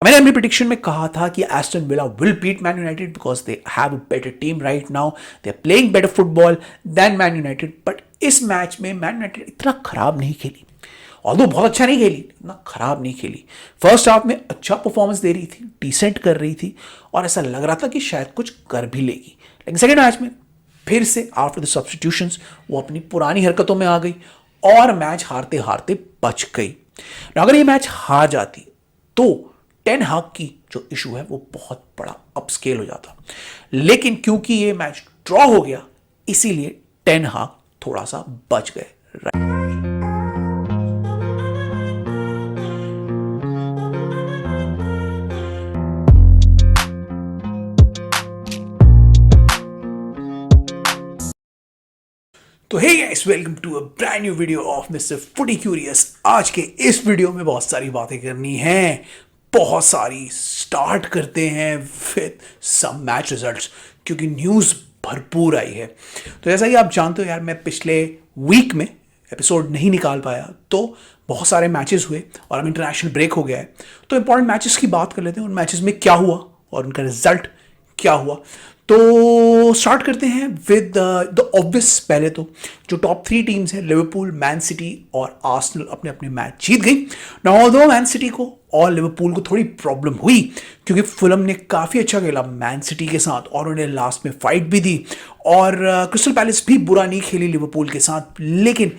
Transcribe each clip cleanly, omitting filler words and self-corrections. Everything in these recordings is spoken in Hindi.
मैंने अपनी प्रिडिक्शन में कहा था कि Aston Villa will beat Man United because they have a better team right now, they are playing better football than Man United. But इस मैच में मैन यूनाइटेड इतना खराब नहीं खेली, ऑल्दो बहुत अच्छा नहीं खेली, इतना खराब नहीं खेली। फर्स्ट हाफ में अच्छा परफॉर्मेंस दे रही थी, डिसेंट कर रही थी और ऐसा लग रहा था कि शायद कुछ कर भी लेगी। लेकिन सेकेंड मैच में फिर से आफ्टर द सब्स्टिट्यूशंस वो अपनी पुरानी हरकतों में आ गई और मैच हारते हारते बच गई। अगर ये मैच हार जाती तो टेन हाग की जो इशू है वो बहुत बड़ा अपस्केल हो जाता, लेकिन क्योंकि ये मैच ड्रॉ हो गया इसीलिए टेन हाग थोड़ा सा बच गए। तो hey guys, welcome to a brand new video of Mister Footy Curious. आज के इस वीडियो में बहुत सारी बातें करनी हैं, बहुत सारी। स्टार्ट करते हैं विद सम मैच रिजल्ट्स क्योंकि न्यूज़ भरपूर आई है। तो जैसा कि आप जानते हो यार, मैं पिछले वीक में एपिसोड नहीं निकाल पाया तो बहुत सारे मैचेस हुए और अब इंटरनेशनल ब्रेक हो गया है। तो इंपॉर्टेंट मैचेस की बात कर लेते हैं, उन मैचेस में क्या हुआ और उनका रिजल्ट क्या हुआ। तो स्टार्ट करते हैं विद द ऑब्वियस। पहले तो जो टॉप 3 टीम्स हैं, लिवरपूल, मैन सिटी और आर्सेनल, अपने अपने मैच जीत गई। नाउ ऑल्दो मैन सिटी को और लिवरपूल को थोड़ी प्रॉब्लम हुई क्योंकि फुलम ने काफ़ी अच्छा खेला मैन सिटी के साथ और उन्हें लास्ट में फाइट भी दी और क्रिस्टल पैलेस भी बुरा नहीं खेली लिवरपूल के साथ। लेकिन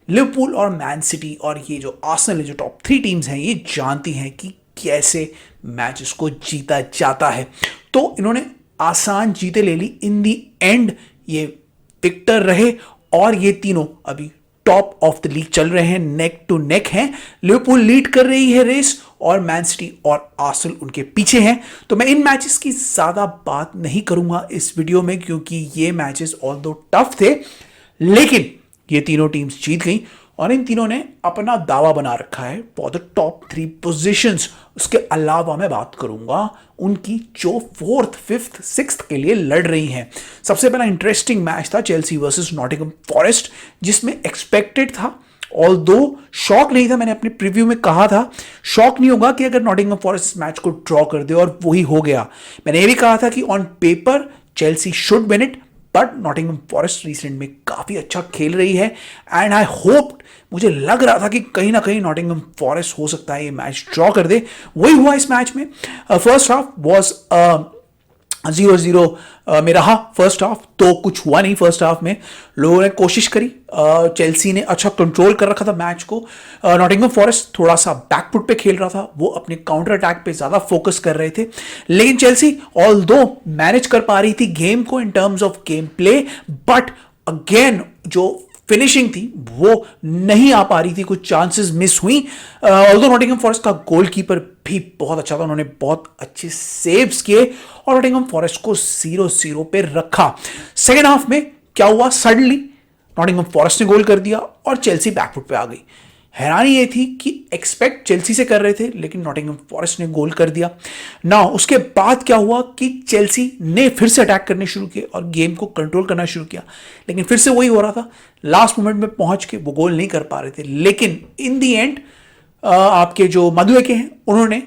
लिवरपूल और मैन सिटी और ये जो आर्सेनल है, जो टॉप 3 टीम्स हैं, ये जानती हैं कि कैसे मैचेस को जीता जाता है। तो इन्होंने आसान जीते ले ली। इन दी एंड ये विक्टर रहे और ये तीनों अभी टॉप ऑफ द लीग चल रहे हैं, नेक टू नेक हैं। लिवरपूल लीड कर रही है रेस और मैन सिटी और आर्सेनल उनके पीछे हैं। तो मैं इन मैचेस की ज़्यादा बात नहीं करूंगा इस वीडियो में क्योंकि ये मैचेस ऑल्दो टफ थे, लेकिन ये तीनों टीम्स जीत गई और इन तीनों ने अपना दावा बना रखा है फॉर द टॉप 3 पोजीशंस। उसके अलावा मैं बात करूंगा उनकी जो 4th, 5th, 6th के लिए लड़ रही हैं। सबसे पहला इंटरेस्टिंग मैच था चेल्सी वर्सेस नॉटिंघम फॉरेस्ट, जिसमें एक्सपेक्टेड था, ऑल्दो शॉक नहीं था। मैंने अपने प्रीव्यू में कहा था शॉक नहीं होगा कि अगर नॉटिंघम फॉरेस्ट मैच को ड्रॉ कर दे, और वही हो गया। मैंने ये भी कहा था कि on paper Chelsea should win it, but Nottingham forest recent में काफ़ी अच्छा खेल रही है एंड आई होप, मुझे लग रहा था कि कहीं ना कहीं नॉटिंघम फॉरेस्ट हो सकता है ये मैच ड्रॉ कर दे। वही हुआ इस मैच में। फर्स्ट हाफ वॉज 0-0 में रहा फर्स्ट हाफ, तो कुछ हुआ नहीं। फर्स्ट हाफ में लोगों ने कोशिश करी, चेल्सी ने अच्छा कंट्रोल कर रखा था मैच को। नॉटिंघम फॉरेस्ट थोड़ा सा बैकफुट पे खेल रहा था, वो अपने काउंटर अटैक पे ज़्यादा फोकस कर रहे थे। लेकिन चेल्सी ऑल्दो मैनेज कर पा रही थी गेम को in terms of game play, but again जो फिनिशिंग थी वो नहीं आ पा रही थी, कुछ चांसेस मिस हुई। ऑल्दो नॉटिंघम फॉरेस्ट का गोलकीपर भी बहुत अच्छा था, उन्होंने बहुत अच्छे सेव्स किए और नॉटिंघम फॉरेस्ट को 0-0 पे रखा। सेकेंड हाफ में क्या हुआ, सडनली नॉटिंघम फॉरेस्ट ने गोल कर दिया और चेल्सी बैकफुट पे आ गई। हैरानी ये थी कि एक्सपेक्ट चेल्सी से कर रहे थे, लेकिन नॉटिंघम फॉरेस्ट ने गोल कर दिया। ना उसके बाद क्या हुआ कि चेल्सी ने फिर से अटैक करने शुरू किए और गेम को कंट्रोल करना शुरू किया, लेकिन फिर से वही हो रहा था। लास्ट मोमेंट में पहुंच के वो गोल नहीं कर पा रहे थे, लेकिन इन दी एंड आपके जो मधुएके हैं उन्होंने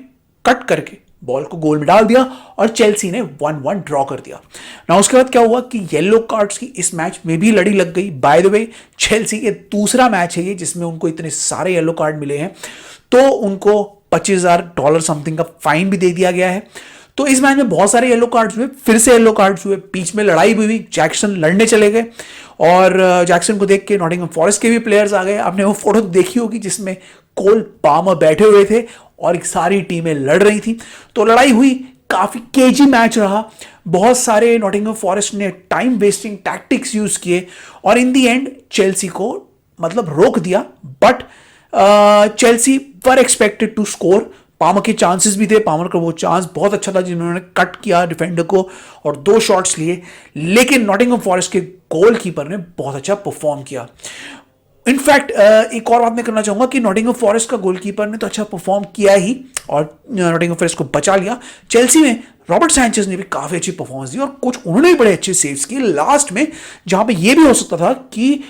कट करके बॉल को गोल में डाल दिया और चेल्सी ने 1-1 ड्रॉ कर दिया। ना उसके बाद क्या हुआ कि येलो कार्ड्स की इस मैच में भी लड़ी लग गई। बाय द वे चेल्सी के दूसरा मैच है ये जिसमें उनको इतने सारे येलो कार्ड मिले हैं, तो उनको $25,000 समथिंग का फाइन भी दे दिया गया है। तो इस मैच में बहुत सारे येलो कार्ड्स हुए, फिर से येलो कार्ड्स हुए, बीच में लड़ाई भी हुई, जैक्सन लड़ने चले गए और जैक्सन को देख के नॉटिंघम फॉरेस्ट के भी प्लेयर्स आ गए। आपने वो फोटो देखी होगी जिसमें कोल पामर बैठे हुए थे और सारी टीमें लड़ रही थी। तो लड़ाई हुई, काफी केजी मैच रहा। बहुत सारे नॉटिंघम फॉरेस्ट ने टाइम वेस्टिंग टैक्टिक्स यूज किए और इन दी एंड चेल्सी को मतलब रोक दिया, but Chelsea were expected to score. Palmer के चांसेस भी थे, पामर का वो चांस बहुत अच्छा था जिन्होंने कट किया डिफेंडर को और 2 शॉट्स लिए, लेकिन नॉटिंघम फॉरेस्ट के गोलकीपर ने बहुत अच्छा परफॉर्म किया। इनफैक्ट एक और बात मैं करना चाहूंगा कि नॉटिंघम फॉरेस्ट का गोलकीपर ने तो अच्छा परफॉर्म किया ही और नॉटिंघम फॉरेस्ट को बचा लिया। चेल्सी में रॉबर्ट सैंचेज ने भी काफी अच्छी परफॉर्मेंस दी और कुछ उन्होंने भी बड़े अच्छे सेव्स किए लास्ट में, जहां पे ये भी हो सकता था कि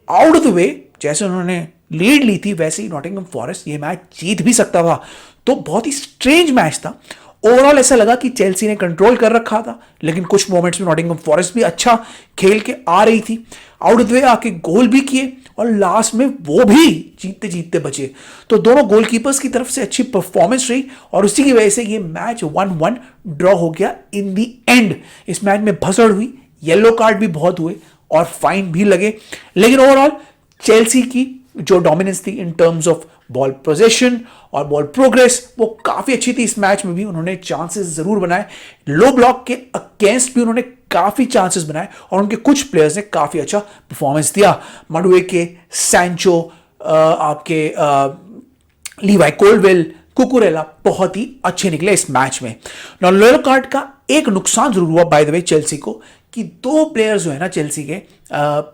आउट ऑफ द वे, जैसे उन्होंने लीड ली थी, वैसे ही नॉटिंघम फॉरेस्ट ये मैच जीत भी सकता था। तो बहुत ही स्ट्रेंज मैच था। ओवरऑल ऐसा लगा कि चेल्सी ने कंट्रोल कर रखा था, लेकिन कुछ मोमेंट्स में नॉटिंघम फॉरेस्ट भी अच्छा खेल के आ रही थी, आउट ऑफ द वे आके गोल भी किए और लास्ट में वो भी जीतते जीतते बचे। तो दोनों गोलकीपर्स की तरफ से अच्छी परफॉर्मेंस रही और उसी की वजह से ये मैच 1-1 ड्रॉ हो गया इन दी एंड। इस मैच में भसड़ हुई, येलो कार्ड भी बहुत हुए और फाइन भी लगे, लेकिन ओवरऑल चेल्सी की जो डोमिनेंस थी in terms of ball possession और बॉल प्रोग्रेस वो काफी अच्छी थी। इस मैच में भी उन्होंने चांसेस जरूर बनाए, लो ब्लॉक के अगेंस्ट भी उन्होंने काफी चांसेस बनाए और उनके कुछ प्लेयर्स ने काफी अच्छा परफॉर्मेंस दिया। मडुएके, सैंचो, आपके लीवाई कोल्डवेल, कुकुरेला बहुत ही अच्छे निकले इस मैच में। येलो कार्ड का एक नुकसान जरूर हुआ बाय द वे चेल्सी को, कि दो प्लेयर्स जो है ना चेल्सी के,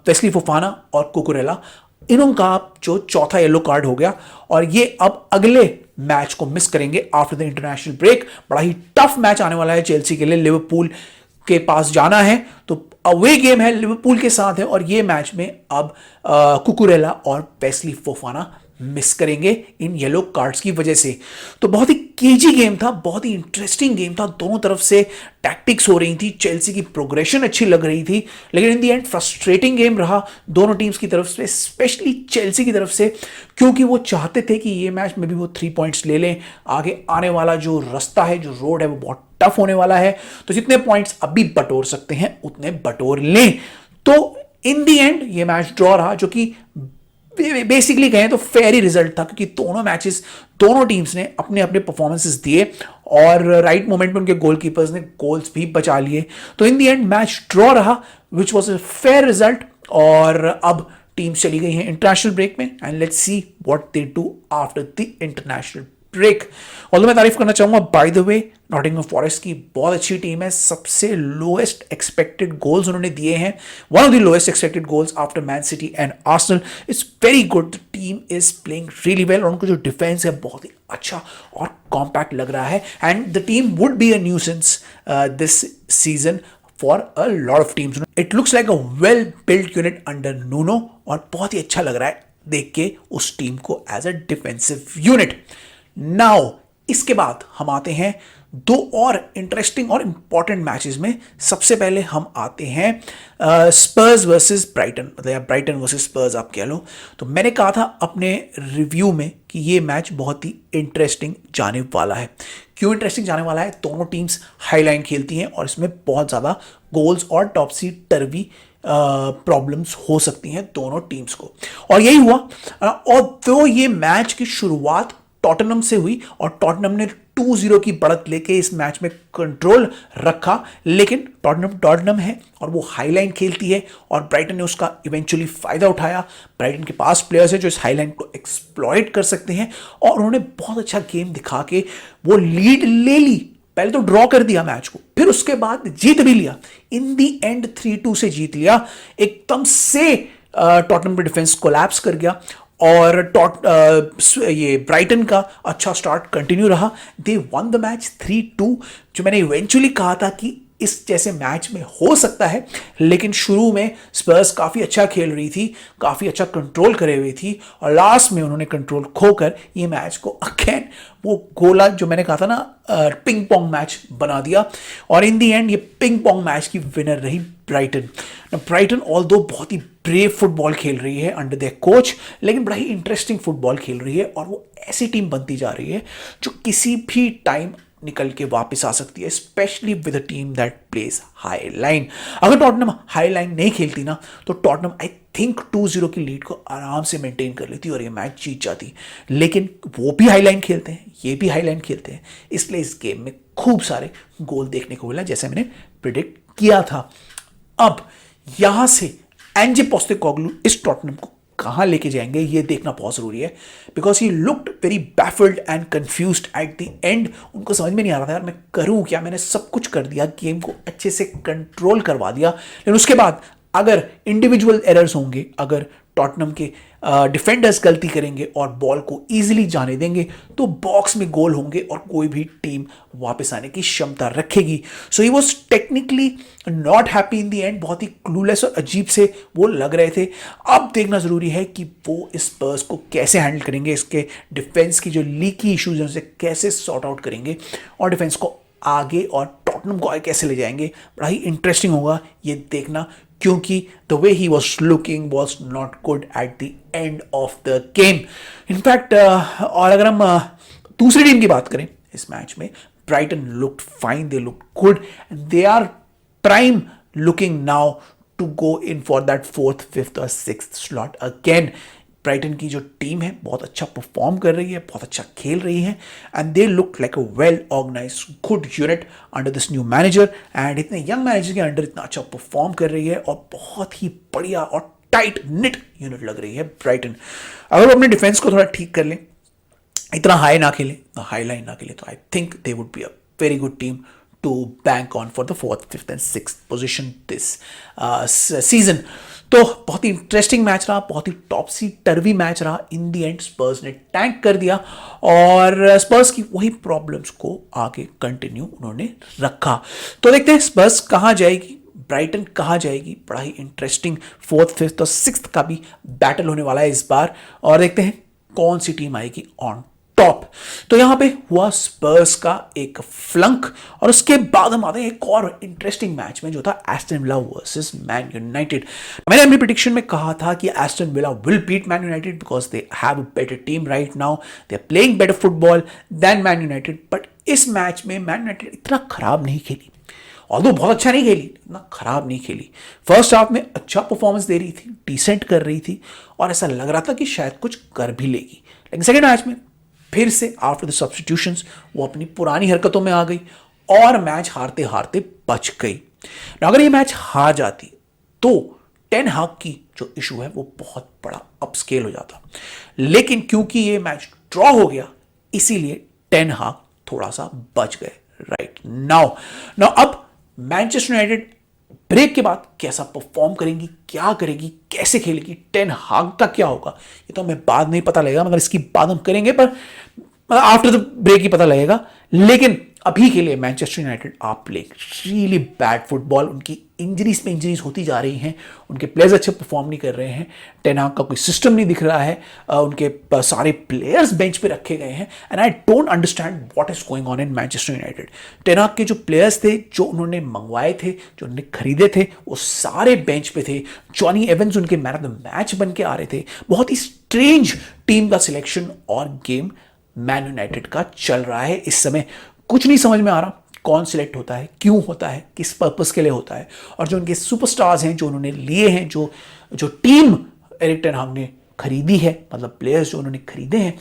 वेस्ली फोफाना और कुकुरेला, इनों का जो चौथा येलो कार्ड हो गया और ये अब अगले मैच को मिस करेंगे आफ्टर द इंटरनेशनल ब्रेक। बड़ा ही टफ मैच आने वाला है चेल्सी के लिए, लिवरपूल के पास जाना है, तो अवे गेम है, लिवरपूल के साथ है और ये मैच में अब कुकुरेला और वेस्ली फोफाना मिस करेंगे इन येलो कार्ड्स की वजह से। तो बहुत ही केजी गेम था, बहुत ही इंटरेस्टिंग गेम था, दोनों तरफ से टैक्टिक्स हो रही थी, चेल्सी की प्रोग्रेशन अच्छी लग रही थी, लेकिन इन दी एंड फ्रस्ट्रेटिंग गेम रहा दोनों टीम्स की तरफ से, स्पेशली चेल्सी की तरफ से, क्योंकि वो चाहते थे कि ये मैच में भी वो 3 पॉइंट्स ले लें। आगे आने वाला जो रास्ता है, जो रोड है, वो बहुत टफ होने वाला है, तो जितने पॉइंट्स अभी बटोर सकते हैं उतने बटोर लें। तो इन दी एंड ये मैच ड्रॉ रहा, जो कि बेसिकली कहें तो फेयर ही रिजल्ट था, क्योंकि दोनों मैचेस दोनों टीम्स ने अपने अपने परफॉर्मेंसेस दिए और राइट मोमेंट में उनके गोलकीपर्स ने गोल्स भी बचा लिए। तो in the end match draw रहा, which was a fair result. और अब टीम्स चली गई हैं इंटरनेशनल ब्रेक में and let's see what they do after the international break. और मैं तारीफ करना चाहूंगा by the way Nottingham Forest की, बहुत अच्छी टीम है, सबसे लोएस्ट एक्सपेक्टेड गोल्स उन्होंने दिए हैं, one of the lowest expected goals after man city and Arsenal. It's very good, the team is playing really well और उनका जो डिफेंस है बहुत ही अच्छा और कॉम्पैक्ट लग रहा है and the team would be a nuisance this season for a lot of teams. It looks like a well built unit under Nuno और बहुत ही अच्छा लग रहा है देख के उस टीम को as a defensive unit. Now इसके बाद हम आते हैं दो और इंटरेस्टिंग और इंपॉर्टेंट मैचेस में। सबसे पहले हम आते हैं स्पर्स वर्सेस ब्राइटन, मतलब ब्राइटन वर्सेस स्पर्स आप कह लो। तो मैंने कहा था अपने रिव्यू में कि ये मैच बहुत ही इंटरेस्टिंग जाने वाला है। क्यों इंटरेस्टिंग जाने वाला है? दोनों टीम्स हाई लाइन खेलती हैं और इसमें बहुत ज़्यादा गोल्स और टॉपसी टर्वी प्रॉब्लम्स हो सकती हैं दोनों टीम्स को, और यही हुआ। और तो ये मैच की शुरुआत टॉटनम से हुई और टॉटनम ने 2-0 की बढ़त लेके इस मैच में कंट्रोल रखा, लेकिन टॉटनम है और वो हाईलाइन खेलती है और ब्राइटन ने उसका इवेंचुअली फायदा उठाया। ब्राइटन के पास प्लेयर्स है जो इस हाईलाइन को एक्सप्लॉइट कर सकते हैं और उन्होंने बहुत अच्छा गेम दिखा के वो लीड ले ली। पहले तो ड्रॉ कर दिया मैच को, फिर उसके बाद जीत भी लिया, इन दी एंड 3-2 से जीत लिया। एकदम से टॉटनम का डिफेंस कोलैप्स कर गया और ये ब्राइटन का अच्छा स्टार्ट कंटिन्यू रहा। दे वन द मैच 3-2, जो मैंने इवेंचुअली कहा था कि इस जैसे मैच में हो सकता है, लेकिन शुरू में स्पर्स काफ़ी अच्छा खेल रही थी, काफ़ी अच्छा कंट्रोल करे हुई थी और लास्ट में उन्होंने कंट्रोल खोकर ये मैच को अगेन वो गोला जो मैंने कहा था ना पिंग पोंग मैच बना दिया और इन दी एंड ये पिंग पोंग मैच की विनर रही ब्राइटन। ब्राइटन ऑल्दो बहुत ही ब्रेव फुटबॉल खेल रही है अंडर देयर कोच, लेकिन बड़ा ही इंटरेस्टिंग फुटबॉल खेल रही है और वो ऐसी टीम बनती जा रही है जो किसी भी टाइम निकल के वापस आ सकती है, specially with a team that plays high line. अगर टॉटनम हाई लाइन नहीं खेलती ना तो टॉटनम आई थिंक 2-0 की लीड को आराम से मेंटेन कर लेती और ये मैच जीत जाती, लेकिन वो भी हाई लाइन खेलते हैं, ये भी हाई लाइन खेलते हैं, इसलिए इस गेम में खूब सारे गोल देखने को मिला जैसे मैंने प्रिडिक्ट किया था। अब यहां से एंजे पोस्टेकोग्लू इस टॉटनम को कहां लेके जाएंगे ये देखना बहुत जरूरी है, because he looked very baffled and confused at the end. उनको समझ में नहीं आ रहा था यार मैं करूं क्या, मैंने सब कुछ कर दिया, गेम को अच्छे से कंट्रोल करवा दिया, लेकिन उसके बाद अगर इंडिविजुअल एरर्स होंगे, अगर टॉटनम के डिफेंडर्स गलती करेंगे और बॉल को इजीली जाने देंगे तो बॉक्स में गोल होंगे और कोई भी टीम वापस आने की क्षमता रखेगी. So he was technically not happy in the end. बहुत ही क्लूलेस और अजीब से वो लग रहे थे. अब देखना जरूरी है कि वो इस स्पर्स को कैसे हैंडल करेंगे, इसके डिफेंस की जो लीकी इश्यूज हैं उसे कैसे सॉर्ट आउट करेंगे और डिफेंस को आगे और टॉटनम को आगे कैसे ले जाएंगे. बड़ा ही इंटरेस्टिंग होगा ये देखना, क्योंकि the way he was looking was not good at the end of the game. In fact और अगर हम दूसरी टीम की बात करें इस मैच में, Brighton looked fine, they looked good, they are prime looking now to go in for that fourth, fifth और सिक्स्थ स्लॉट अगेन. ब्राइटन की जो टीम है बहुत अच्छा परफॉर्म कर रही है, बहुत अच्छा खेल रही है and they look like a well organised good unit under this new manager. And इतने यंग मैनेजर के अंडर इतना अच्छा परफॉर्म कर रही है और बहुत ही बढ़िया और टाइट निट यूनिट लग रही है ब्राइटन. अगर वो अपने डिफेंस को थोड़ा ठीक कर लें, इतना हाई ना खेले, हाई लाइन ना खेले, तो I think they would be a very good team to bank on for the fourth, fifth and sixth position this season. तो बहुत ही इंटरेस्टिंग मैच रहा, बहुत ही टॉपसी टर्वी मैच रहा. इन दी एंड स्पर्स ने टैंक कर दिया और स्पर्स की वही प्रॉब्लम्स को आगे कंटिन्यू उन्होंने रखा. तो देखते हैं स्पर्स कहाँ जाएगी, ब्राइटन कहाँ जाएगी. बड़ा ही इंटरेस्टिंग फोर्थ, फिफ्थ और सिक्स्थ का भी बैटल होने वाला है इस बार और देखते हैं कौन सी टीम आएगी ऑन टॉप. तो यहां पे हुआ स्पर्स का एक फ्लंक और उसके बाद हम आते हैं एक और इंटरेस्टिंग मैच में जो था Aston Villa versus Man United. मैंने अपनी प्रेडिक्शन में कहा था कि Aston Villa will beat Man United because they have a better team right now, they are playing better football than Man United. But इस मैच में मैन यूनाइटेड इतना खराब नहीं खेली, ऑल्दो बहुत अच्छा नहीं खेली, इतना खराब नहीं खेली. फर्स्ट हाफ में अच्छा परफॉर्मेंस दे रही थी, डिसेंट कर रही थी और ऐसा लग रहा था कि शायद कुछ कर भी लेगी. लेकिन सेकेंड मैच में फिर से आफ्टर द सब्स्टिट्यूशंस वो अपनी पुरानी हरकतों में आ गई और मैच हारते हारते बच गई. अगर ये मैच हार जाती तो टेन हाग की जो इशू है वो बहुत बड़ा अपस्केल हो जाता. लेकिन क्योंकि ये मैच ड्रॉ हो गया इसीलिए टेन हाग थोड़ा सा बच गए राइट नाउ. अब मैनचेस्टर यूनाइटेड ब्रेक के बाद कैसा परफॉर्म करेंगी, क्या करेगी, कैसे खेलेगी, टेन हाग का क्या होगा, ये तो हमें बाद में ही पता लगेगा. मगर इसकी बात हम करेंगे पर आफ्टर द ब्रेक ही पता लगेगा. लेकिन अभी के लिए Manchester United are playing really bad football. उनकी इंजरीज पे इंजरीज होती जा रही हैं, उनके प्लेयर्स अच्छे परफॉर्म नहीं कर रहे हैं, टेन हाग का कोई सिस्टम नहीं दिख रहा है, उनके सारे प्लेयर्स बेंच पे रखे गए हैं and I don't understand what is going on in Manchester United. Ten हाग के जो प्लेयर्स थे, जो उन्होंने मंगवाए थे, जो उन्होंने खरीदे थे, वो सारे बेंच पे थे. जॉनी एवंस उनके मैन ऑफ द मैच बन के आ रहे थे. बहुत ही स्ट्रेंज टीम का सिलेक्शन और गेम मैन यूनाइटेड का चल रहा है इस समय. कुछ नहीं समझ में आ रहा कौन सिलेक्ट होता है, क्यों होता है, किस पर्पस के लिए होता है. और जो उनके सुपरस्टार्स हैं जो उन्होंने लिए हैं, जो टीम एरिक टेन हाग ने खरीदी है, मतलब प्लेयर्स जो उन्होंने खरीदे हैं,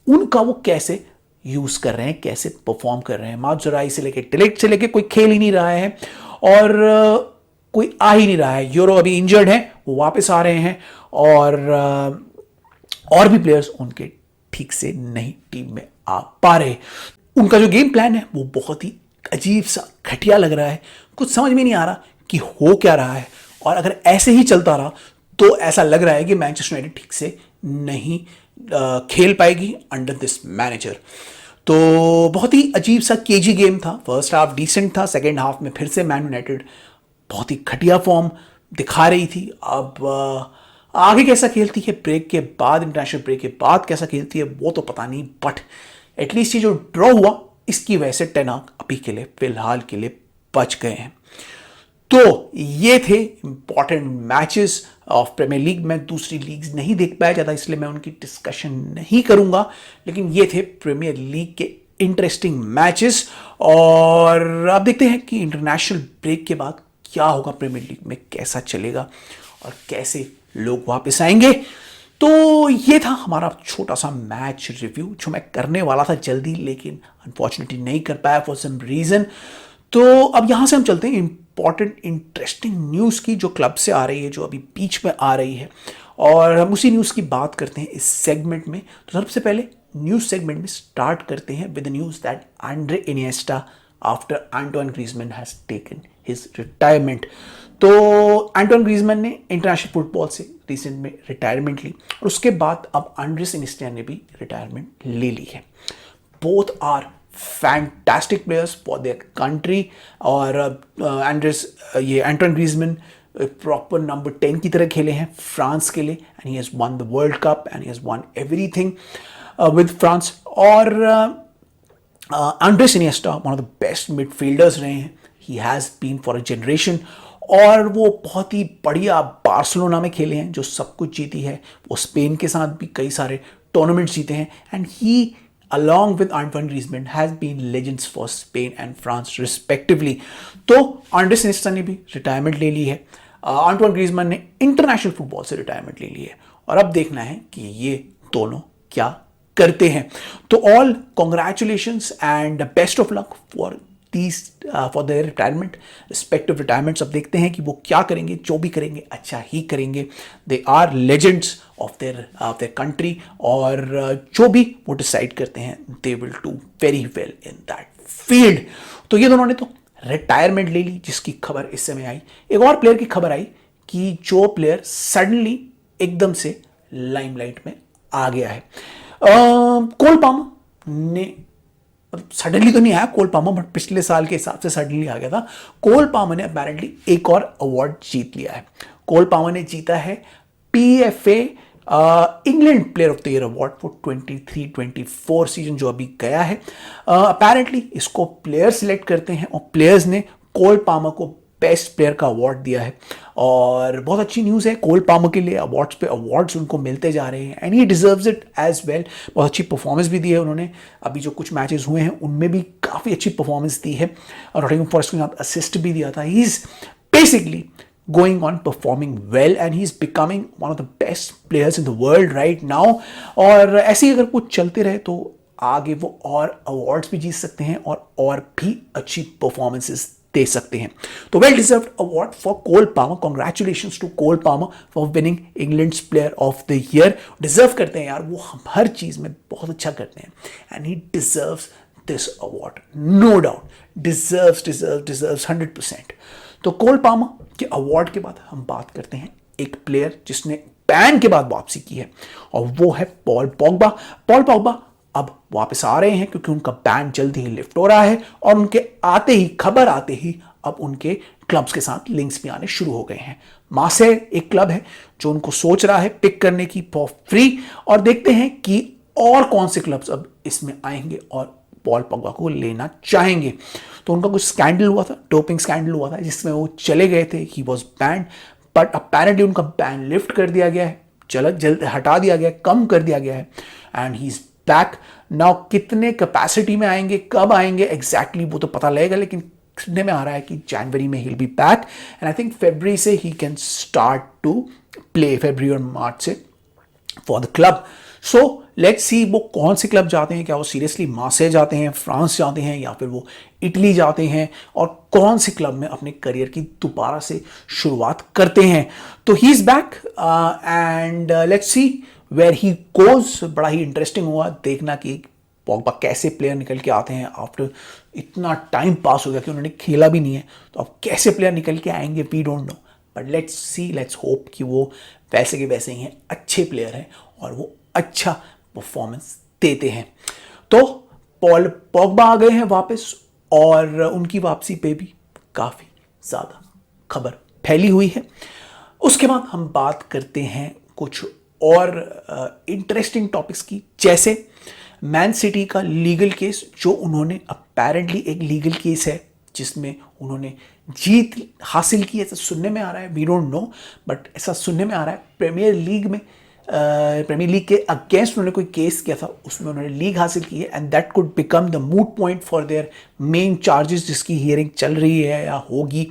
उनका वो कैसे यूज कर रहे हैं, कैसे परफॉर्म कर रहे हैं. मात्सुराई से लेके डिलिक्ट से लेके कोई खेल ही नहीं रहा है और कोई आ ही नहीं रहा है. यूरो अभी इंजर्ड है, वो वापस आ रहे हैं और भी प्लेयर्स उनके ठीक से नहीं टीम में आ पा रहे. उनका जो गेम प्लान है वो बहुत ही अजीब सा घटिया लग रहा है. कुछ समझ में नहीं आ रहा कि हो क्या रहा है और अगर ऐसे ही चलता रहा तो ऐसा लग रहा है कि मैनचेस्टर यूनाइटेड ठीक से नहीं खेल पाएगी अंडर दिस मैनेजर. तो बहुत ही अजीब सा केजी गेम था. फर्स्ट हाफ डिसेंट था, सेकेंड हाफ में फिर से मैन यूनाइटेड बहुत ही घटिया फॉर्म दिखा रही थी. अब आगे कैसा खेलती है ब्रेक के बाद, इंटरनेशनल ब्रेक के बाद कैसा खेलती है वो तो पता नहीं, बट एटलीस्ट ये जो ड्रॉ हुआ इसकी वजह से टेन हाग अभी के लिए फिलहाल के लिए बच गए हैं. तो ये थे important matches of Premier League. मैं दूसरी लीग्स नहीं देख पाया ज़्यादा इसलिए मैं उनकी डिस्कशन नहीं करूंगा, लेकिन ये थे प्रीमियर लीग के इंटरेस्टिंग मैचेस. और अब देखते हैं कि इंटरनेशनल ब्रेक के बाद क्या होगा, प्रीमियर लीग में कैसा चलेगा और कैसे लोग वापस आएंगे. तो ये था हमारा छोटा सा मैच रिव्यू जो मैं करने वाला था जल्दी, लेकिन अनफॉर्चुनेटली नहीं कर पाया फॉर सम रीज़न. तो अब यहाँ से हम चलते हैं इंपॉर्टेंट इंटरेस्टिंग न्यूज़ की जो क्लब से आ रही है, जो अभी बीच में आ रही है, और हम उसी न्यूज़ की बात करते हैं इस सेगमेंट में. तो सबसे पहले न्यूज़ सेगमेंट में स्टार्ट करते हैं with the news that Andre Iniesta after Antoine Griezmann has taken his retirement. तो एंटोन ग्रीजमैन ने इंटरनेशनल फुटबॉल से रिसेंट में रिटायरमेंट ली और उसके बाद अब एंड्रेस इनिएस्टा ने भी रिटायरमेंट ले ली है। Both are fantastic players for their country. और ये एंटोन ग्रीजमैन प्रॉपर नंबर 10 की तरह खेले हैं फ्रांस के लिए, and he has won the world cup and he has won everything with France. और Andres Iniesta one of the best midfielders रहे हैं, he has been for a generation. और वो बहुत ही बढ़िया बार्सिलोना में खेले हैं जो सब कुछ जीती है, वो स्पेन के साथ भी कई सारे टूर्नामेंट्स जीते हैं, and he along with Antoine Griezmann has been legends for Spain and France respectively। तो एंड्रेस इनिएस्टा ने भी रिटायरमेंट ले ली है, एंटोइन ग्रीजमैन ने इंटरनेशनल फुटबॉल से रिटायरमेंट ले ली है, और अब देखना है कि ये दोनों क्या करते हैं। तो all congratulations and best of luck for for their retirement, respective retirements. अब देखते हैं कि वो क्या करेंगे, जो भी करेंगे अच्छा ही करेंगे। They are legends of their country, और जो भी वो डिसाइड करते हैं they will do very well in that field. तो ये दोनों ने तो रिटायरमेंट ले ली, जिसकी खबर इस समय आई। एक और प्लेयर की खबर आई कि जो प्लेयर सडनली एकदम से लाइमलाइट में आ गया है। कोल पामर ने, सडनली तो नहीं आया कोल पामर, बट पिछले साल के हिसाब से सडनली आ गया था। कोल पामर ने अपेरेंटली एक और अवार्ड जीत लिया है। कोल पामर ने जीता है PFA England player of the year award for 23-24 season जो अभी गया है। अपेरेंटली इसको प्लेयर सिलेक्ट करते हैं और प्लेयर्स ने कोल पामर को बेस्ट प्लेयर का अवार्ड दिया है, और बहुत अच्छी न्यूज़ है कोल पामर के लिए। अवार्ड्स पे अवार्ड्स उनको मिलते जा रहे हैं, and he deserves it as well. बहुत अच्छी परफॉर्मेंस भी दी है उन्होंने, अभी जो कुछ मैचेस हुए हैं उनमें भी काफ़ी अच्छी परफॉर्मेंस दी है, और नॉटिंघम फॉरेस्ट के साथ असिस्ट भी दिया था। He is basically going on performing well and he's becoming one of the best players in the world right now। और ऐसे ही अगर कुछ चलते रहे तो आगे वो और अवार्ड्स भी जीत सकते हैं और भी अच्छी परफॉर्मेंसेस दे सकते हैं। तो well deserved award for Cole Palmer, congratulations to Cole Palmer for winning England's player of the year. Deserve करते हैं यार, वो हर चीज में बहुत अच्छा करते हैं, and he deserves this award, no doubt, deserves 100%। तो कोल पामर के अवार्ड के बाद हम बात करते हैं एक प्लेयर जिसने बैन के बाद वापसी की है, और वो है पॉल पोग्बा। पॉल पोग्बा अब वापस आ रहे हैं क्योंकि उनका बैन जल्दी ही लिफ्ट हो रहा है, और उनके आते ही, खबर आते ही अब उनके क्लब्स के साथ लिंक्स भी आने शुरू हो गए हैं। मार्सेय एक क्लब है जो उनको सोच रहा है पिक करने की फॉर फ्री, और देखते हैं कि और कौन से क्लब्स अब इसमें आएंगे और पॉल पोग्बा को लेना चाहेंगे। तो उनका कुछ स्कैंडल हुआ था, डोपिंग स्कैंडल हुआ था, जिसमें वो चले गए थे, he was banned, but apparently उनका बैन लिफ्ट कर दिया गया है, जल्द हटा दिया गया, कम कर दिया गया है, and he is back now. कितने कैपेसिटी में आएंगे, कब आएंगे एग्जैक्टली वो तो पता लगेगा, लेकिन सुनने में आ रहा है कि जनवरी में he be back, and I think फरवरी से he can start to play, फरवरी और मार्च से for the club. So let's see वो कौन से क्लब जाते हैं, क्या वो सीरियसली मार्सेय जाते हैं, फ्रांस जाते हैं, या फिर वो इटली जाते हैं, और कौन से क्लब में अपने करियर की दोबारा से शुरुआत करते हैं। तो he is back and let's see where he goes. बड़ा ही इंटरेस्टिंग हुआ देखना कि पोग्बा कैसे प्लेयर निकल के आते हैं आफ्टर इतना टाइम पास हो गया कि उन्होंने खेला भी नहीं है, तो अब कैसे प्लेयर निकल के आएंगे we don't know, but let's see, let's hope कि वो वैसे के वैसे ही हैं, अच्छे प्लेयर हैं और वो अच्छा परफॉर्मेंस देते हैं। तो पॉल पोग्बा आ गए हैं वापस, और उनकी वापसी पे भी काफ़ी ज़्यादा खबर फैली हुई है। उसके बाद हम बात करते हैं कुछ और इंटरेस्टिंग टॉपिक्स की, जैसे मैन सिटी का लीगल केस, जो उन्होंने अपेरेंटली एक लीगल केस है जिसमें उन्होंने जीत हासिल की, ऐसा सुनने में आ रहा है, वी डोंट नो, बट ऐसा सुनने में आ रहा है। प्रीमियर लीग के अगेंस्ट उन्होंने कोई केस किया था, उसमें उन्होंने लीग हासिल की है, and that could become the moot point for their main charges, जिसकी हियरिंग चल रही है या होगी।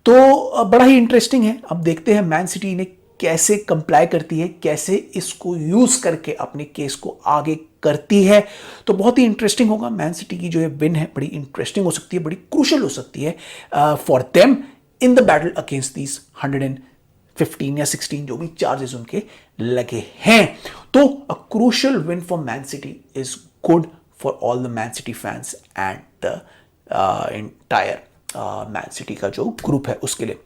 तो बड़ा ही इंटरेस्टिंग है। अब देखते हैं मैन सिटी ने कैसे कंप्लाई करती है, कैसे इसको यूज करके अपने केस को आगे करती है। तो बहुत ही इंटरेस्टिंग होगा। मैन सिटी की जो ये विन है बड़ी इंटरेस्टिंग हो सकती है, बड़ी क्रूशल हो सकती है for them in the battle against these 115 या 16 जो भी चार्जेस उनके लगे हैं। तो a crucial win for man city is good for all the man city fans and the entire man city का जो ग्रुप है उसके लिए।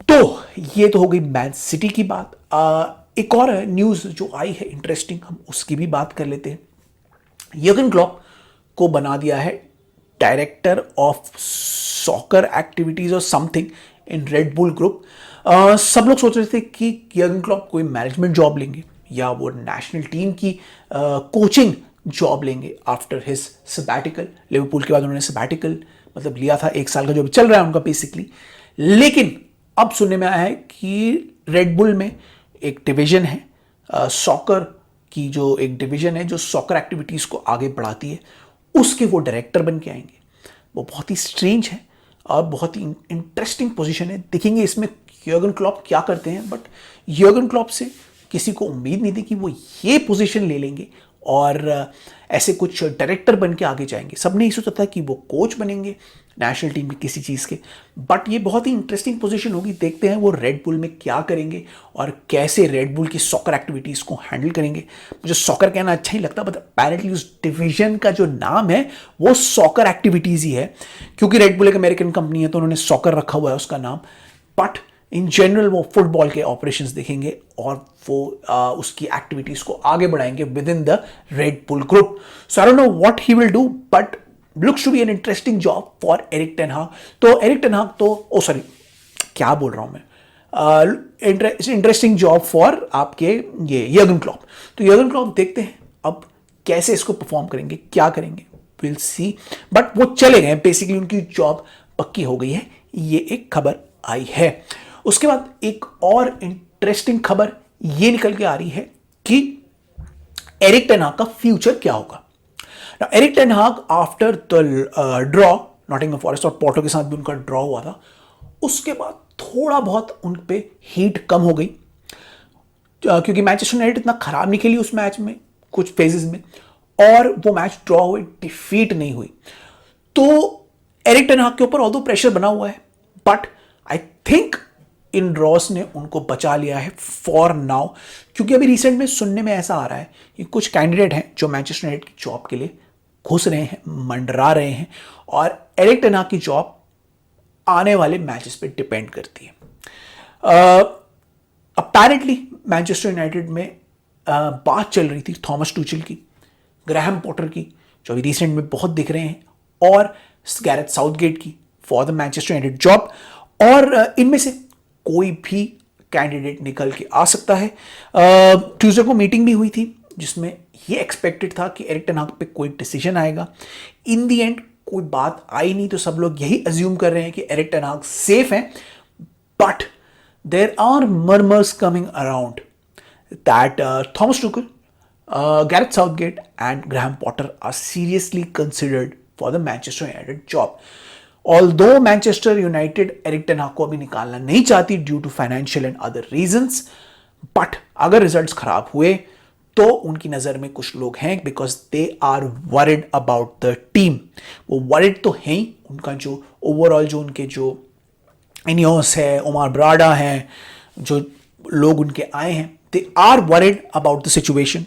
तो ये तो हो गई मैन सिटी की बात। एक और न्यूज़ जो आई है इंटरेस्टिंग, हम उसकी भी बात कर लेते हैं। यर्गन क्लॉप को बना दिया है डायरेक्टर ऑफ सॉकर एक्टिविटीज और something in red Bull group. सब लोग सोच रहे थे कि यर्गन क्लॉप कोई मैनेजमेंट जॉब लेंगे या वो नेशनल टीम की कोचिंग जॉब लेंगे आफ्टर हिज सबैटिकल। लिवरपूल के बाद उन्होंने सबैटिकल मतलब लिया था, 1 साल का जो भी चल रहा है उनका बेसिकली। लेकिन अब सुनने में आया है कि रेड बुल में एक डिवीजन है सॉकर की, जो एक डिवीजन है जो सॉकर एक्टिविटीज़ को आगे बढ़ाती है, उसके वो डायरेक्टर बन के आएंगे। वो बहुत ही स्ट्रेंज है और बहुत ही इंटरेस्टिंग पोजीशन है। देखेंगे इसमें यर्गन क्लॉप क्या करते हैं, बट यर्गन क्लॉप से किसी को उम्मीद नहीं थी कि वो ये पोजीशन ले लेंगे और ऐसे कुछ डायरेक्टर बन के आगे जाएंगे। सबने ये सोचा था कि वो कोच बनेंगे नेशनल टीम की किसी चीज़ के, बट ये बहुत ही इंटरेस्टिंग पोजीशन होगी। देखते हैं वो रेड बुल में क्या करेंगे और कैसे रेड बुल की सॉकर एक्टिविटीज़ को हैंडल करेंगे। मुझे सॉकर कहना अच्छा ही लगता है, बट अपेरेंटली उस डिवीजन का जो नाम है वो सॉकर एक्टिविटीज़ ही है, क्योंकि रेड बुल एक अमेरिकन कंपनी है तो उन्होंने सॉकर रखा हुआ है उसका नाम। बट इन जनरल वो फुटबॉल के ऑपरेशंस देखेंगे और वो उसकी एक्टिविटीज़ को आगे बढ़ाएंगे within the Red Bull group. So I don't know what he will do, but looks to be an interesting job for Erik ten Hag. तो एरिक टेन हाग तो सॉरी क्या बोल रहा हूं मैं, इंटरेस्टिंग जॉब फॉर आपके ये यर्गन क्लॉप। तो यर्गन क्लॉप देखते हैं अब कैसे इसको परफॉर्म करेंगे, क्या करेंगे, विल सी। बट वो चले गए, बेसिकली उनकी जॉब पक्की हो गई है, ये एक खबर आई है। उसके बाद एक और इंटरेस्टिंग खबर ये निकल के आ रही है कि एरिक टेन हाग का फ्यूचर क्या होगा। एरिक टेन हाग after the draw Nottingham forest और पोर्टो के साथ भी उनका ड्रॉ हुआ था, उसके बाद थोड़ा बहुत उन पे हीट कम हो गई, क्योंकि मैनचेस्टर यूनाइटेड इतना खराब नहीं खेली उस मैच में कुछ फेजेस में, और वो मैच ड्रॉ हुए, डिफीट नहीं हुई। तो एरिक टेन हाग के ऊपर ऑल्दो प्रेशर बना हुआ है, बट आई थिंक इन ड्रॉस ने उनको बचा लिया है फॉर नाउ, क्योंकि अभी रिसेंट में सुनने में ऐसा आ रहा है कि कुछ कैंडिडेट हैं जो मैनचेस्टर यूनाइटेड की जॉब के लिए घुस रहे हैं, मंडरा रहे हैं, और एरिक टेन हाग की जॉब आने वाले मैचेस पे डिपेंड करती है। अपेरेंटली मैनचेस्टर यूनाइटेड में बात चल रही थी थॉमस टूचल की, ग्राहम पॉटर की, जो अभी रिसेंट में बहुत दिख रहे हैं, और गैरेथ साउथगेट की for the Manchester United job, और इनमें से कोई भी कैंडिडेट निकल के आ सकता है। ट्यूसडे को मीटिंग भी हुई थी जिसमें ये एक्सपेक्टेड था कि एरिक टेन हाग पे कोई डिसीजन आएगा। इन दी एंड कोई बात आई नहीं, तो सब लोग यही अज्यूम कर रहे हैं कि एरिक टेन हाग सेफ हैं, but there are murmurs coming around that Thomas Tuchel, Gareth Southgate and Graham Potter are seriously considered for the Manchester United job. Although Manchester United Erik ten Hag को अभी निकालना नहीं चाहती due to financial and other reasons, but अगर रिजल्ट्स खराब हुए तो उनकी नज़र में कुछ लोग हैं, because they are worried about the team. वो वरिड तो हैं ही, उनका जो ओवरऑल जो उनके जो इनियोस है, ओमार ब्राडा हैं, जो लोग उनके आए हैं, they are worried about the situation.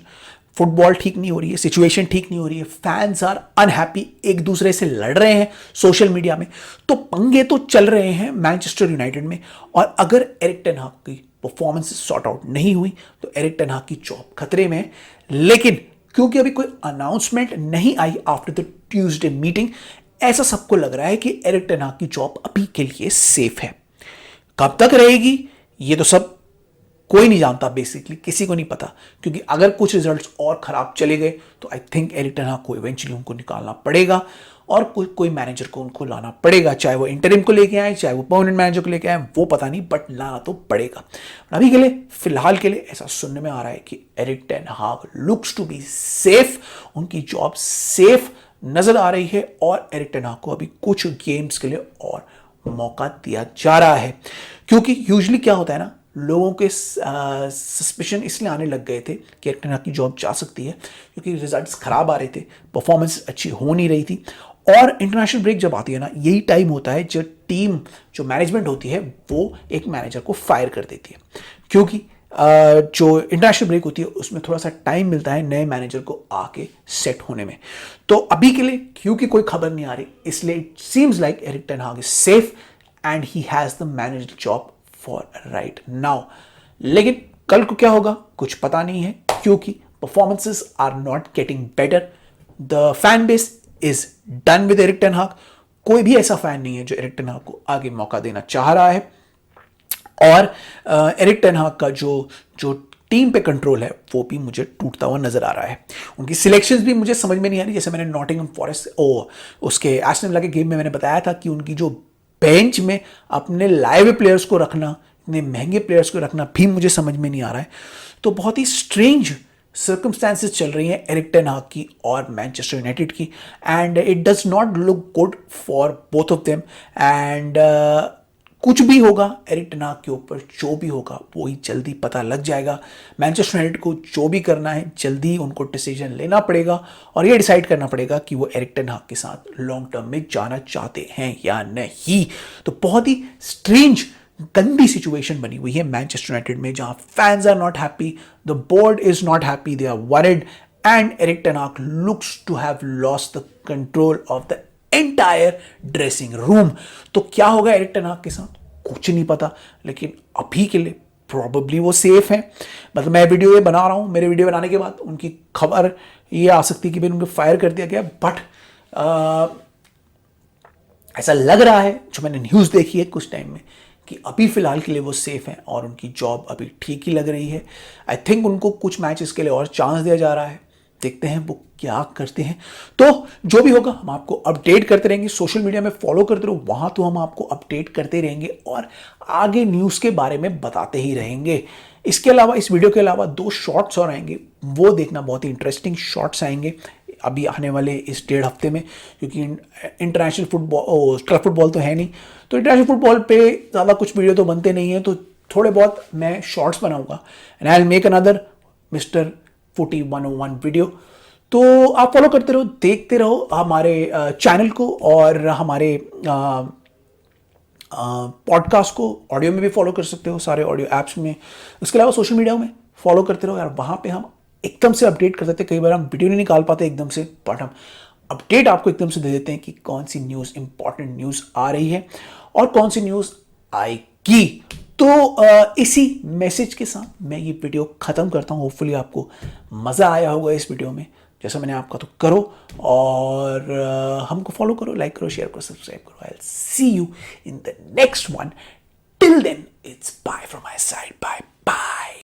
Football ठीक नहीं हो रही है, सिचुएशन ठीक नहीं हो रही है, फैंस आर अनहैप्पी, एक दूसरे से लड़ रहे हैं सोशल मीडिया में, तो पंगे तो चल रहे हैं मैनचेस्टर यूनाइटेड में। और अगर एरिक टेन हाग की परफॉर्मेंस सॉर्ट आउट नहीं हुई तो एरिक टेन हाग की जॉब खतरे में है। लेकिन क्योंकि अभी कोई अनाउंसमेंट नहीं आई आफ्टर द ट्यूसडे मीटिंग, ऐसा सबको लग रहा है कि एरिक टेन हाग की जॉब अभी के लिए सेफ है। कब तक रहेगी ये तो सब कोई नहीं जानता, बेसिकली किसी को नहीं पता, क्योंकि अगर कुछ रिजल्ट्स और खराब चले गए तो I think Eric ten Hag को इवेंचुअली उनको निकालना पड़ेगा और कोई मैनेजर को उनको लाना पड़ेगा, चाहे वो इंटरिम को लेके आए, चाहे वो परमानेंट मैनेजर को लेके आए, वो पता नहीं, बट लाना तो पड़ेगा। अभी के लिए फिलहाल के लिए ऐसा सुनने में आ रहा है कि Erik ten Hag looks to be safe, उनकी जॉब सेफ नजर आ रही है, और एरिक टेन हाग को अभी कुछ गेम्स के लिए और मौका दिया जा रहा है। क्योंकि यूजुअली क्या होता है ना, लोगों के सस्पिशन इसलिए आने लग गए थे कि एरिक टेन हाग की जॉब जा सकती है, क्योंकि रिजल्ट्स खराब आ रहे थे, परफॉर्मेंस अच्छी हो नहीं रही थी, और इंटरनेशनल ब्रेक जब आती है ना, यही टाइम होता है जब टीम जो मैनेजमेंट होती है वो एक मैनेजर को फायर कर देती है, क्योंकि जो इंटरनेशनल ब्रेक होती है उसमें थोड़ा सा टाइम मिलता है नए मैनेजर को आके सेट होने में। तो अभी के लिए क्योंकि कोई खबर नहीं आ रही, इसलिए it seems like Erik ten Hag is safe and he has the manager job for right now. लेकिन कल को क्या होगा कुछ पता नहीं है, क्योंकि performances are not getting better. The fan base is done with Erik ten Hag. कोई भी ऐसा फैन नहीं है जो एरिक टेन हाग को आगे मौका देना चाह रहा है। और एरिक टेन हाग का जो जो टीम पे कंट्रोल है वो भी मुझे टूटता हुआ नजर आ रहा है। उनकी सिलेक्शंस भी मुझे समझ में नहीं आ रही। जैसे मैंने नॉटिंघम फॉरेस्ट उसके एस्टन विला के गेम में मैंने बताया था कि उनकी जो बेंच में अपने लाए हुए प्लेयर्स को रखना, इतने महंगे प्लेयर्स को रखना भी मुझे समझ में नहीं आ रहा है। तो बहुत ही स्ट्रेंज सर्कमस्टांसेस चल रही हैं एरिक टेन हाग की और मैनचेस्टर यूनाइटेड की, and it does not look good for both of them. And कुछ भी होगा एरिक टेन हाग के ऊपर, जो भी होगा वो ही जल्दी पता लग जाएगा। मैनचेस्टर यूनाइटेड को जो भी करना है जल्दी उनको डिसीजन लेना पड़ेगा और ये डिसाइड करना पड़ेगा कि वो एरिक टेन हाग के साथ लॉन्ग टर्म में जाना चाहते हैं या नहीं। तो बहुत ही स्ट्रेंज गंदी सिचुएशन बनी हुई है मैनचेस्टर यूनाइटेड में, जहां fans are not happy, the board is not happy, they are worried, and Erik ten Hag looks to have lost the control of the entire dressing room. तो क्या होगा एरिक टेन हाग के साथ कुछ नहीं पता, लेकिन अभी के लिए प्रॉबेबली वो सेफ है। मतलब मैं वीडियो ये बना रहा हूं, मेरे वीडियो बनाने के बाद उनकी खबर ये आ सकती है कि भाई उनको फायर कर दिया गया, बट ऐसा लग रहा है जो मैंने न्यूज़ देखी है कुछ टाइम में कि अभी फिलहाल के लिए वो सेफ हैं और उनकी जॉब अभी ठीक ही लग रही है। आई थिंक उनको कुछ मैचेस के लिए और चांस दिया जा रहा है, देखते हैं वो क्या करते हैं। तो जो भी होगा हम आपको अपडेट करते रहेंगे, सोशल मीडिया में फॉलो करते रहो, वहां तो हम आपको अपडेट करते रहेंगे और आगे न्यूज़ के बारे में बताते ही रहेंगे। इसके अलावा इस वीडियो के अलावा 2 शॉर्ट्स और आएंगे, वो देखना, बहुत ही इंटरेस्टिंग शॉर्ट्स आएंगे अभी आने वाले इस 1.5 हफ्ते में, क्योंकि इंटरनेशनल फुटबॉल, क्लब फुटबॉल तो है नहीं, तो इंटरनेशनल फुटबॉल पे ज़्यादा कुछ वीडियो तो बनते नहीं है, तो थोड़े बहुत मैं शॉर्ट्स बनाऊंगा and I will make another mister फुटी 101 वीडियो। तो आप फॉलो करते रहो, देखते रहो हमारे चैनल को और हमारे पॉडकास्ट को ऑडियो में भी फॉलो कर सकते हो सारे ऑडियो ऐप्स में। उसके अलावा सोशल मीडिया में फॉलो करते रहो यार, वहाँ पे हम एकदम से अपडेट कर देते हैं। कई बार हम वीडियो नहीं निकाल पाते एकदम से, बट हम अपडेट आपको एकदम से दे देते हैं कि कौन सी न्यूज़, इंपॉर्टेंट न्यूज़ आ रही है और कौन सी न्यूज़ आएगी। तो इसी मैसेज के साथ मैं ये वीडियो ख़त्म करता हूँ। होपफुली आपको मज़ा आया होगा इस वीडियो में, जैसा मैंने आपका तो करो और हमको फॉलो करो, लाइक करो, शेयर करो, सब्सक्राइब करो। I will see you in the next one. Till then it's bye from my side, bye bye.